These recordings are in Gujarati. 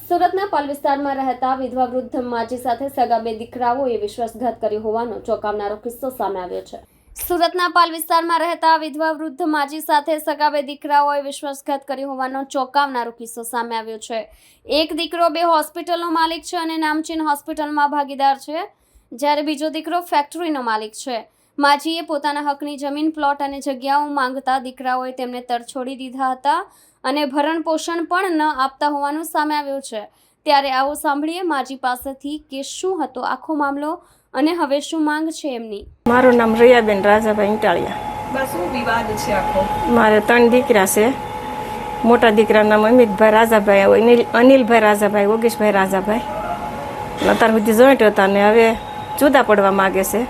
સુરતના પાલ વિસ્તારમાં રહેતા વિધવા વૃદ્ધ માજી સાથે સગા બે દીકરાઓએ વિશ્વાસઘાત કર્યો હોવાનો ચોંકાવનારો કિસ્સો સામે આવ્યો છે। સુરતના પાલ વિસ્તારમાં રહેતા વિધવા વૃદ્ધ માજી સાથે સગા બે દીકરાઓએ વિશ્વાસઘાત કર્યો હોવાનો ચોંકાવનારો કિસ્સો સામે આવ્યો છે। એક દીકરો બે હોસ્પિટલનો માલિક છે અને નામચીન હોસ્પિટલમાં ભાગીદાર છે, જ્યારે બીજો દીકરો ફેક્ટરીનો માલિક છે। માજીએ પોતાના હકની જમીન, પ્લોટ અને જગ્યાઓ માંગતા દીકરાઓએ તેમને તરછોડી દીધા હતા અને ભરણ પોષણ પણ ન આપતા હોવાનું સામે આવ્યું છે। ત્યારે આવો સાંભળીએ માજી પાસેથી કે શું હતો આખો મામલો અને હવે શું માંગ છે એમની। મારું નામ રૈયાબેન રાજાભાઈ ઇટાળિયા। બસ શું વિવાદ છે આખો? મારે 3 દીકરા છે। મોટા દીકરાનું નામ અમિતભાઈ રાજાભાઈ, અનિલભાઈ રાજાભાઈ, યોગેશભાઈ રાજાભાઈ। અત્યાર સુધી જોઈન્ટ હતા ને હવે જુદા પડવા માગે છે,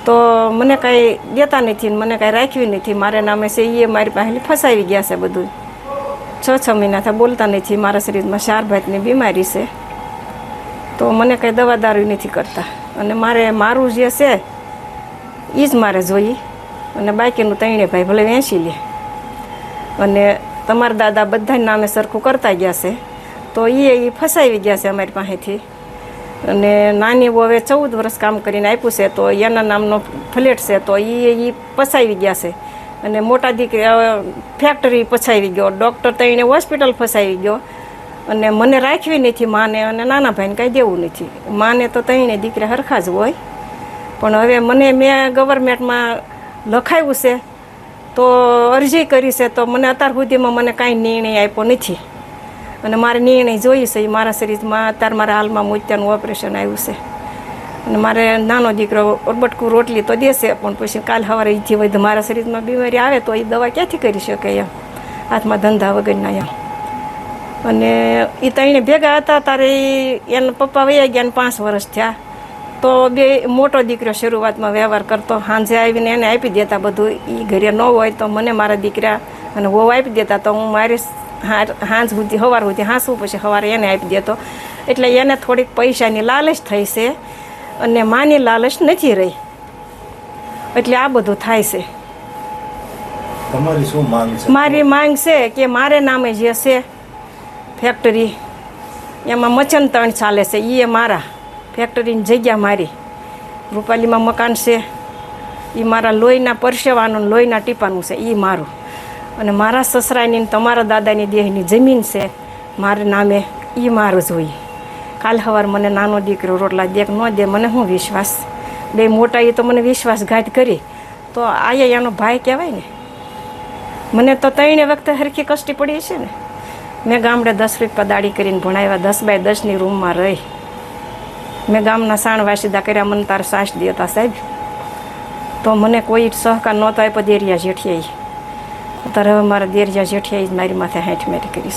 તો મને કાંઈ દેતા નથી ને મને કાંઈ રાખ્યું નથી। મારે નામે છે એ મારી પાસે ફસાવી ગયા છે બધું। 6 મહિનાથી બોલતા નથી। મારા શરીરમાં 4 ભાતની બીમારી છે, તો મને કાંઈ દવા દારૂ નથી કરતા અને મારું જે છે એ જ મારે જોઈએ અને બાકીનું 3 ભાઈ ભલે વેચી લે અને તમારા દાદા બધા નામે સરખું કરતા ગયા છે, તો એ ફસાવી ગયા છે અમારી પાસેથી। અને નાની બહુ હવે 14 વર્ષ કામ કરીને આપ્યું છે, તો એના નામનો ફ્લેટ છે, તો એ ફસાવી ગયા છે। અને મોટા દીકરા ફેક્ટરી ફસાવી ગયો, ડૉક્ટર તઈને હોસ્પિટલ ફસાવી ગયો અને મને રાખવી નથી માને, અને નાના ભાઈને કાંઈ દેવું નથી। માને તો તઈને દીકરા હરખા જ હોય, પણ હવે મેં ગવર્મેન્ટમાં લખાવ્યું છે, તો અરજી કરી છે, તો મને અત્યાર સુધીમાં મને કાંઈ નિર્ણય આપ્યો નથી અને મારે નિર્ણય જોઈએ છે। મારા શરીરમાં અત્યારે મારા હાલમાં મોતિયાનું ઓપરેશન આવ્યું છે અને મારે નાનો દીકરો બટકું રોટલી તો દેશે, પણ પછી કાલ સવારે એથી વધુ મારા શરીરમાં બીમારી આવે તો એ દવા ક્યાંથી કરી શકે એમ, હાથમાં ધંધા વગરના એમ। અને એ તઈને ભેગા હતા ત્યારે એના પપ્પા વયા ગયા 5 વર્ષ થયા, તો બે મોટો દીકરો શરૂઆતમાં વ્યવહાર કરતો, સાંજે આવીને એને આપી દેતા બધું। એ ઘરે ન હોય તો મને મારા દીકરા અને વહુ આપી દેતા, તો હું મારી સાંજ સુધી સવાર સુધી હાંસવું, પછી સવારે એને આપી દેતો। એટલે એને થોડીક પૈસાની લાલચ થઈ છે અને માની લાલચ નથી રહી, એટલે આ બધું થાય છે। તમારી શું માંગ છે? મારી માંગ છે કે મારે નામે જે છે ફેક્ટરી, એમાં મચન 3 ચાલે છે, એ મારા ફેક્ટરીની જગ્યા મારી, રૂપાલીમાં મકાન છે, એ મારા લોહીના પરસેવાનું લોહીના ટીપાનું છે, એ મારું। અને મારા સસરાની તમારા દાદાની દેહની જમીન છે મારા નામે, એ મારું જોઈએ। કાલ સવાર મને નાનો દીકરો રોટલા દે ન દે, મને શું વિશ્વાસ? બે મોટા એ તો મને વિશ્વાસઘાત કરી, તો આયા એનો ભાઈ કહેવાય ને। મને તો 3 વખતે હરખી કષ્ટી પડી છે ને। મેં ગામડે 10 રૂપિયા દાડી કરીને ભણાવ્યા, 10 બાય 10ની રૂમમાં રહી। મેં ગામના સાણ વાસીદા કર્યા, મને તારે સાસ દેતા સાહેબ, તો મને કોઈ સહકાર નહોતો આપ્યો દેરિયા જેઠિયાઈ। અત્યારે હવે મારા દેરિયા જેઠિયાઈ જ મારી માથે હાથ મારી કરી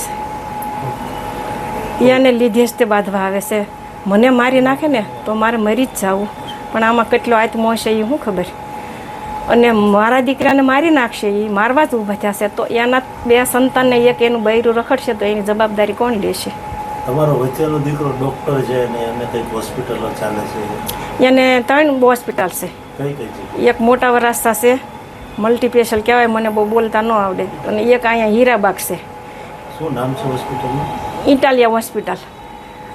છે, એને લીધે જ તે બાંધવા આવે છે। મને મારી નાખે ને તો મારે મરી જ જવું, પણ આમાં કેટલો આત્મો હશે એ શું ખબર। અને મારા દીકરાને મારી નાખશે, એ મારવા જ ઊભા થશે, તો એના 2 સંતાનને એક એનું બૈરું રખડશે, તો એની જવાબદારી કોણ લેશે? તમારો વચ્ચેનો દીકરો ડૉક્ટર છે અને એને કંઈક હોસ્પિટલો ચાલે છે? એને 3 હોસ્પિટલ છે। કઈ છે? એક મોટા વરાસા છે, મલ્ટીસ્પેશિયલ કહેવાય, મને બહુ બોલતા ન આવડે, અને એક અહીંયા હીરાબાગ છે। શું નામ છે હોસ્પિટલનું? ઇટાલિયા હોસ્પિટલ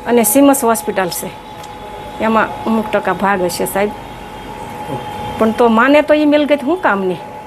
અને સિમસ હોસ્પિટલ છે, એમાં અમુક ટકા ભાગ હશે સાહેબ, પણ તો માને તો એ મિલકત શું કામની?